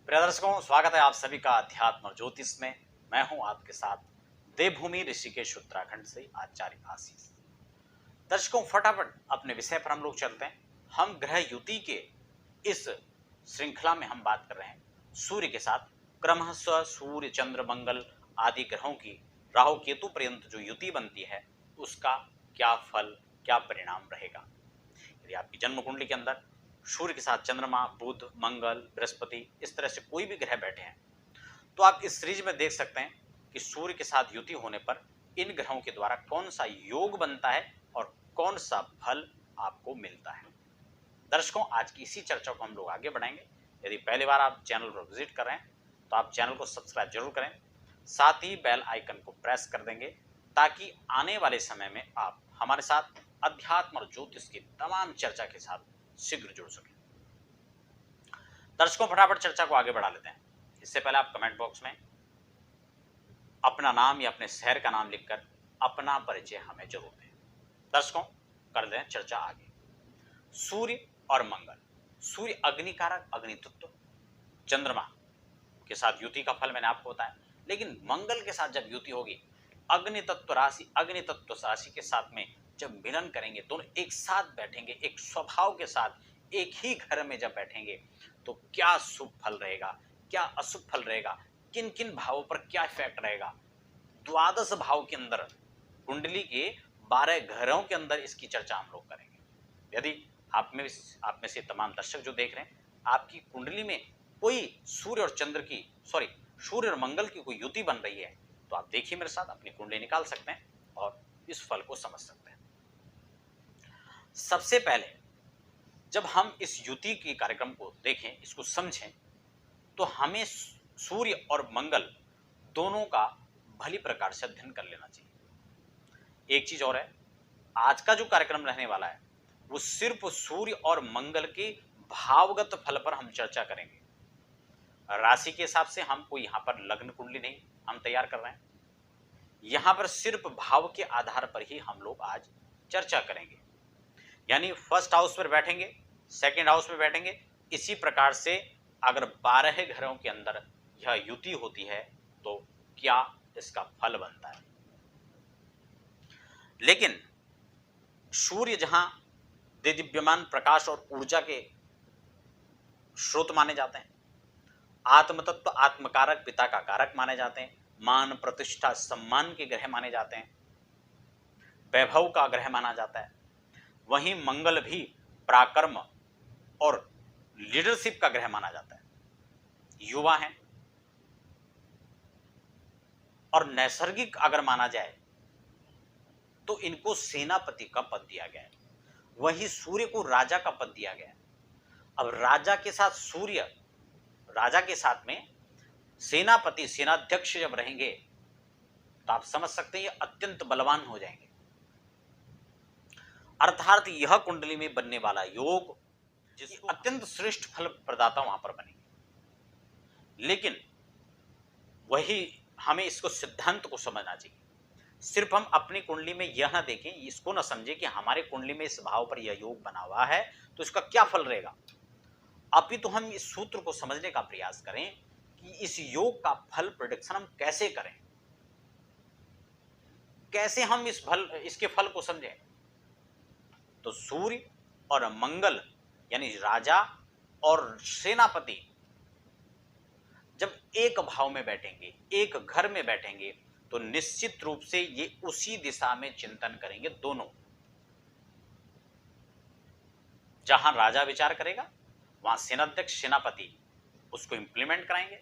प्रिय दर्शकों, स्वागत है आप सभी का अध्यात्म और ज्योतिष में। मैं हूं आपके साथ देवभूमि ऋषिकेश उत्तराखंड से आचार्य आशीष। दर्शकों, फटाफट अपने विषय पर हम लोग चलते हैं। हम ग्रह युति के इस श्रृंखला में हम बात कर रहे हैं सूर्य के साथ क्रमशः सूर्य चंद्र मंगल आदि ग्रहों की राहु केतु पर्यंत जो युति बनती है उसका क्या फल क्या परिणाम रहेगा। यदि आपकी जन्म कुंडली के अंदर सूर्य के साथ चंद्रमा बुध मंगल बृहस्पति इस तरह से कोई भी ग्रह बैठे हैं तो आप इस सीरीज में देख सकते हैं कि सूर्य के साथ युति होने पर इन ग्रहों के द्वारा कौन सा योग बनता है और कौन सा फल आपको मिलता है। दर्शकों, आज की इसी चर्चा को हम लोग आगे बढ़ाएंगे। यदि पहली बार आप चैनल पर विजिट कर रहे हैं तो आप चैनल को सब्सक्राइब जरूर करें, साथ ही बेल आइकन को प्रेस कर देंगे ताकि आने वाले समय में आप हमारे साथ अध्यात्म और ज्योतिष की तमाम चर्चा के साथ शीघ्र जुड़ सके। दर्शकों, फटाफट चर्चा को आगे बढ़ा लेते हैं। इससे पहले आप कमेंट बॉक्स में अपना नाम या अपने शहर का नाम लिखकर अपना परिचय हमें जरूर दें। दर्शकों, कर दें चर्चा आगे। सूर्य और मंगल। सूर्य अग्निकारक अग्नि तत्व, चंद्रमा के साथ युति का फल मैंने आपको बताया, लेकिन मंगल के साथ जब युति होगी अग्नि तत्व राशि के साथ में जब मिलन करेंगे, दोनों एक साथ बैठेंगे, एक स्वभाव के साथ एक ही घर में जब बैठेंगे तो क्या शुभ फल रहेगा, क्या अशुभ फल रहेगा, किन किन भावों पर क्या इफेक्ट रहेगा। 12 भाव के अंदर कुंडली के 12 घरों के अंदर इसकी चर्चा हम लोग करेंगे। यदि आप में से तमाम दर्शक जो देख रहे हैं आपकी कुंडली में कोई सूर्य और मंगल की कोई युति बन रही है तो आप देखिए मेरे साथ अपनी कुंडली निकाल सकते हैं और इस फल को समझ सकते हैं। सबसे पहले जब हम इस युति के कार्यक्रम को देखें, इसको समझें, तो हमें सूर्य और मंगल दोनों का भली प्रकार से अध्ययन कर लेना चाहिए। एक चीज और है, आज का जो कार्यक्रम रहने वाला है वो सिर्फ सूर्य और मंगल के भावगत फल पर हम चर्चा करेंगे। राशि के हिसाब से हम कोई यहाँ पर लग्न कुंडली नहीं हम तैयार कर रहे हैं, यहाँ पर सिर्फ भाव के आधार पर ही हम लोग आज चर्चा करेंगे। यानी फर्स्ट हाउस पर बैठेंगे, सेकंड हाउस में बैठेंगे, इसी प्रकार से अगर 12 घरों के अंदर यह युति होती है तो क्या इसका फल बनता है। लेकिन सूर्य जहां दिव्यमान प्रकाश और ऊर्जा के स्रोत माने जाते हैं, आत्म तत्व आत्मकारक पिता का कारक माने जाते हैं, मान प्रतिष्ठा सम्मान के ग्रह माने जाते हैं, वैभव का ग्रह माना जाता है, वहीं मंगल भी पराक्रम और लीडरशिप का ग्रह माना जाता है। युवा हैं और नैसर्गिक अगर माना जाए तो इनको सेनापति का पद दिया गया है, वहीं सूर्य को राजा का पद दिया गया है। अब राजा के साथ सूर्य, राजा के साथ में सेनापति सेनाध्यक्ष जब रहेंगे तो आप समझ सकते हैं ये अत्यंत बलवान हो जाएंगे। अर्थात यह कुंडली में बनने वाला योग जिसको अत्यंत श्रेष्ठ फल प्रदाता वहां पर बनेंगे। लेकिन वही हमें इसको सिद्धांत को समझना चाहिए। सिर्फ हम अपनी कुंडली में यह ना देखें, इसको ना समझे कि हमारे कुंडली में इस भाव पर यह योग बना हुआ है तो इसका क्या फल रहेगा। अपितु हम इस सूत्र को समझने का प्रयास करें कि इस योग का फल प्रेडिक्शन हम कैसे करें, कैसे हम इसके फल को समझें। तो सूर्य और मंगल यानी राजा और सेनापति जब एक भाव में बैठेंगे, एक घर में बैठेंगे तो निश्चित रूप से ये उसी दिशा में चिंतन करेंगे। दोनों, जहां राजा विचार करेगा वहां सेनाध्यक्ष सेनापति उसको इंप्लीमेंट कराएंगे,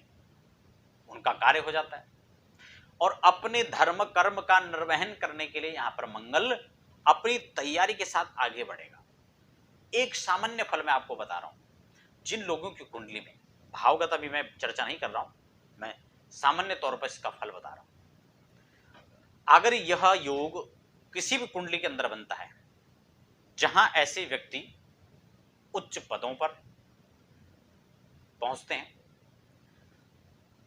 उनका कार्य हो जाता है। और अपने धर्म कर्म का निर्वहन करने के लिए यहां पर मंगल अपनी तैयारी के साथ आगे बढ़ेगा। एक सामान्य फल मैं आपको बता रहा हूं, जिन लोगों की कुंडली में भावगत अभी मैं चर्चा नहीं कर रहा हूं, मैं सामान्य तौर पर इसका फल बता रहा हूं। अगर यह योग किसी भी कुंडली के अंदर बनता है जहां ऐसे व्यक्ति उच्च पदों पर पहुंचते हैं,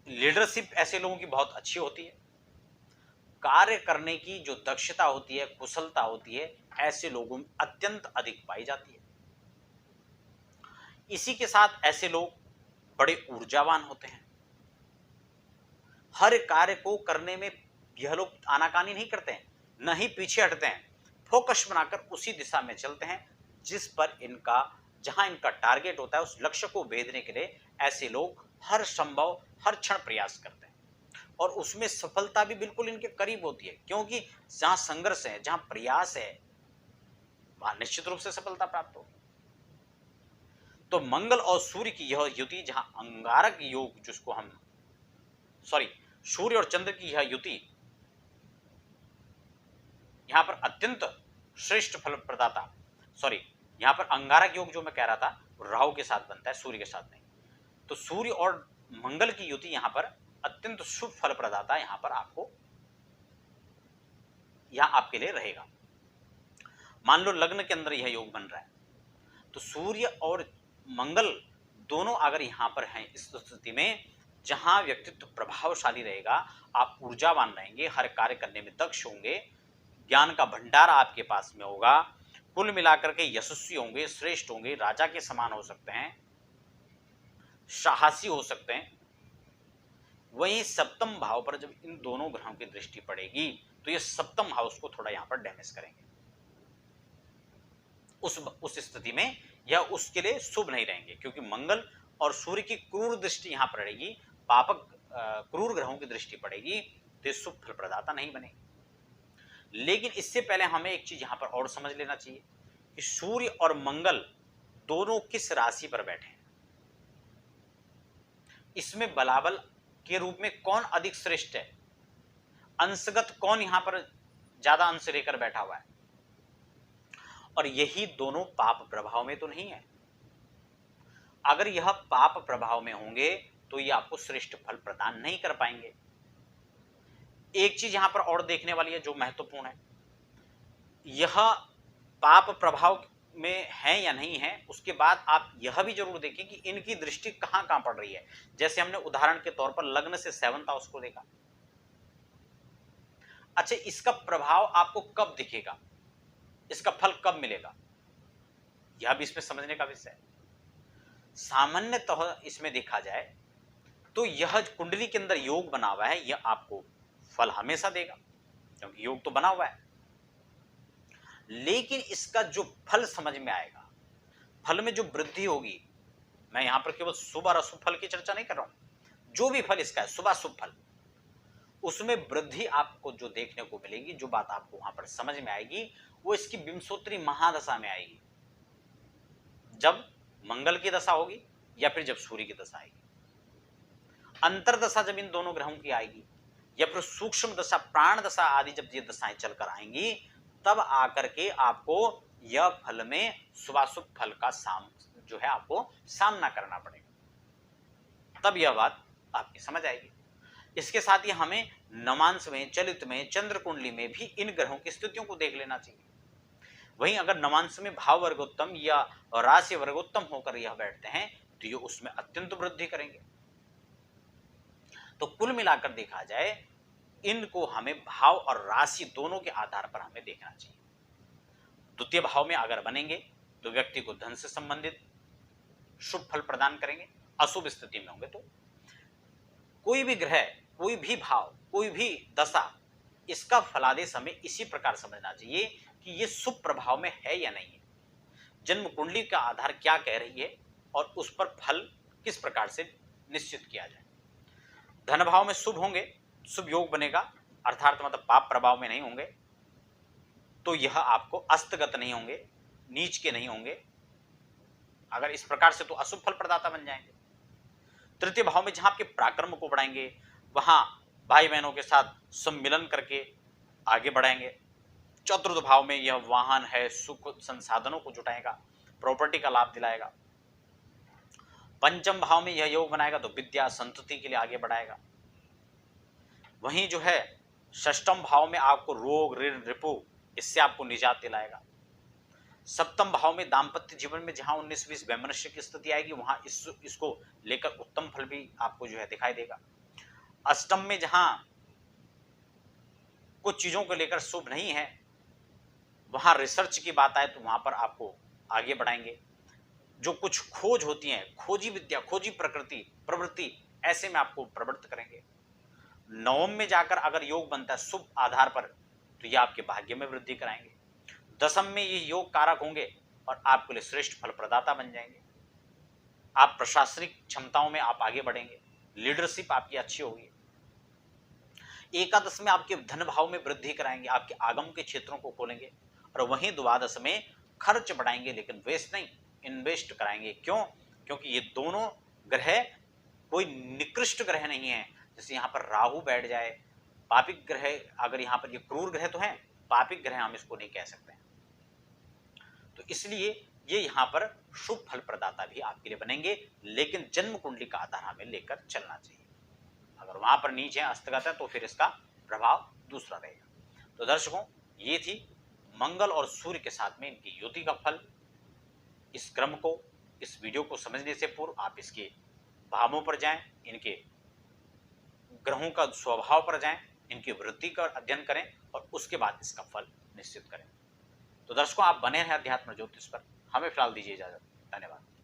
लीडरशिप ऐसे लोगों की बहुत अच्छी होती है, कार्य करने की जो दक्षता होती है, कुशलता होती है, ऐसे लोगों में अत्यंत अधिक पाई जाती है। इसी के साथ ऐसे लोग बड़े ऊर्जावान होते हैं। हर कार्य को करने में यह लोग आनाकानी नहीं करते हैं, न ही पीछे हटते हैं। फोकस बनाकर उसी दिशा में चलते हैं जिस पर इनका जहां इनका टारगेट होता है, उस लक्ष्य को भेदने के लिए ऐसे लोग हर संभव हर क्षण प्रयास करते हैं और उसमें सफलता भी बिल्कुल इनके करीब होती है, क्योंकि जहां संघर्ष है, जहां प्रयास है, वहां निश्चित रूप से सफलता प्राप्त होगी। तो मंगल और सूर्य की यह युति, जहां अंगारक योग जिसको हम सूर्य और चंद्र की यह युति यहां पर अत्यंत श्रेष्ठ फल प्रदाता, यहां पर अंगारक योग जो मैं कह रहा था राहु के साथ बनता है, सूर्य के साथ नहीं। तो सूर्य और मंगल की युति यहां पर अत्यंत शुभ फल प्रदाता यहां पर आपको यहां आपके लिए रहेगा। मान लो लग्न के अंदर यह योग बन रहा है, तो सूर्य और मंगल दोनों अगर यहां पर हैं, इस स्थिति में जहां व्यक्तित्व प्रभावशाली रहेगा, आप ऊर्जावान रहेंगे, हर कार्य करने में दक्ष होंगे, ज्ञान का भंडार आपके पास में होगा, कुल मिलाकर के यशस्वी होंगे, श्रेष्ठ होंगे, राजा के समान हो सकते हैं, साहसी हो सकते हैं। वहीं सप्तम भाव पर जब इन दोनों ग्रहों की दृष्टि पड़ेगी तो ये सप्तम हाउस को थोड़ा यहां पर डैमेज करेंगे। उस स्थिति में यह उसके लिए शुभ नहीं रहेंगे, क्योंकि मंगल और सूर्य की क्रूर दृष्टि यहां पर रहेगी, पापक क्रूर ग्रहों की दृष्टि पड़ेगी, तो शुभ फल प्रदाता नहीं बनेगी। लेकिन इससे पहले हमें एक चीज यहां पर और समझ लेना चाहिए कि सूर्य और मंगल दोनों किस राशि पर बैठे हैं, इसमें बलाबल के रूप में कौन अधिक श्रेष्ठ है, अंशगत कौन यहां पर ज्यादा अंश लेकर बैठा हुआ है, और यही दोनों पाप प्रभाव में तो नहीं है। अगर यह पाप प्रभाव में होंगे तो ये आपको श्रेष्ठ फल प्रदान नहीं कर पाएंगे। एक चीज यहां पर और देखने वाली है जो महत्वपूर्ण है, यह पाप प्रभाव में है या नहीं है, उसके बाद आप यह भी जरूर देखें कि इनकी दृष्टि कहां कहां पड़ रही है। जैसे हमने उदाहरण के तौर पर लग्न से 7th हाउस को देखा। अच्छा, इसका प्रभाव आपको कब दिखेगा, इसका फल कब मिलेगा, यह भी इसमें समझने का विषय है। सामान्यतः इसमें देखा जाए तो यह कुंडली के अंदर योग बना हुआ है, यह आपको फल हमेशा देगा, क्योंकि योग तो बना हुआ है। लेकिन इसका जो फल समझ में आएगा, फल में जो वृद्धि होगी, मैं यहां पर केवल शुभ और अशुभ फल की चर्चा नहीं कर रहा हूं, जो भी फल इसका है, शुभ अशुभ फल, उसमें वृद्धि आपको जो देखने को मिलेगी, जो बात आपको वहां पर समझ में आएगी, वो इसकी विंशोत्तरी महादशा में आएगी, जब मंगल की दशा होगी या फिर जब सूर्य की दशा आएगी। अंतरदशा जब इन दोनों ग्रहों की आएगी, या फिर सूक्ष्म दशा, प्राण दशा आदि जब ये दशाएं चलकर आएंगी, तब आकर के आपको यह फल में शुभाशुभ फल का जो है आपको सामना करना पड़ेगा, तब यह बात आपकी समझ आएगी। इसके साथ ही हमें नवांश में, चलित में, चंद्र कुंडली में भी इन ग्रहों की स्थितियों को देख लेना चाहिए। वहीं अगर नवांश में भाव वर्गोत्तम या राशि वर्गोत्तम होकर यह बैठते हैं तो ये उसमें अत्यंत वृद्धि करेंगे। तो कुल मिलाकर देखा जाए, इनको हमें भाव और राशि दोनों के आधार पर हमें देखना चाहिए। द्वितीय भाव में अगर बनेंगे तो व्यक्ति को धन से संबंधित शुभ फल प्रदान करेंगे, अशुभ स्थिति में होंगे तो कोई भी ग्रह, कोई भी भाव, कोई भी दशा, इसका फलादेश हमें इसी प्रकार समझना चाहिए कि ये शुभ प्रभाव में है या नहीं है, जन्म कुंडली का आधार क्या कह रही है और उस पर फल किस प्रकार से निश्चित किया जाए। धन भाव में शुभ होंगे, शुभ योग बनेगा, अर्थात मतलब पाप प्रभाव में नहीं होंगे, तो यह आपको अस्तगत नहीं होंगे, नीच के नहीं होंगे। अगर इस प्रकार से तो अशुभ फल प्रदाता बन जाएंगे। तृतीय भाव में जहां आपके पराक्रम को बढ़ाएंगे, वहां भाई बहनों के साथ सम्मिलन करके आगे बढ़ाएंगे। चतुर्थ भाव में यह वाहन है, सुख संसाधनों को जुटाएगा, प्रॉपर्टी का लाभ दिलाएगा। पंचम भाव में यह योग बनाएगा तो विद्या संतति के लिए आगे बढ़ाएगा। वहीं जो है षष्ठम भाव में आपको रोग, ऋण, रिपु, इससे आपको निजात दिलाएगा। सप्तम भाव में दाम्पत्य जीवन में जहां 19-20 वैमनस्य की स्थिति आएगी, वहां इसको लेकर उत्तम फल भी आपको जो है दिखाई देगा। अष्टम में जहां कुछ चीजों को लेकर शुभ नहीं है, वहां रिसर्च की बात आए तो वहां पर आपको आगे बढ़ाएंगे। जो कुछ खोज होती है, खोजी विद्या, खोजी प्रवृत्ति, ऐसे में आपको प्रवृत्त करेंगे। नवम में जाकर अगर योग बनता है शुभ आधार पर, तो ये आपके भाग्य में वृद्धि कराएंगे। दशम में ये योग कारक होंगे और आपके लिए श्रेष्ठ फल प्रदाता बन जाएंगे। आप प्रशासनिक क्षमताओं में आप आगे बढ़ेंगे, लीडरशिप आपकी अच्छी होगी। एकादश में आपके धन भाव में वृद्धि कराएंगे, आपके आगम के क्षेत्रों को खोलेंगे। और वहीं द्वादश में खर्च बढ़ाएंगे, लेकिन वेस्ट नहीं, इन्वेस्ट कराएंगे। क्यों? क्योंकि ये दोनों ग्रह कोई निकृष्ट ग्रह नहीं है। जैसे यहाँ पर राहु बैठ जाए, पापिक ग्रह, अगर यहाँ पर ये क्रूर ग्रह तो है, पापिक ग्रह हम इसको नहीं कह सकते। तो इसलिए ये यहाँ पर शुभ फल प्रदाता भी आपके लिए बनेंगे, लेकिन जन्म कुंडली का आधार हमें लेकर चलना चाहिए। अगर वहां पर नीचे हस्तगत है तो फिर इसका प्रभाव दूसरा रहेगा। तो दर्शकों, ये थी मंगल और सूर्य के साथ में इनकी युति का फल। इस क्रम को, इस वीडियो को समझने से पूर्व आप इसके भावों पर जाएं, इनके ग्रहों का स्वभाव पर जाएं, इनकी वृद्धि का अध्ययन करें और उसके बाद इसका फल निश्चित करें। तो दर्शकों, आप बने हैं अध्यात्म ज्योतिष पर। हमें फिलहाल दीजिए इजाजत। धन्यवाद।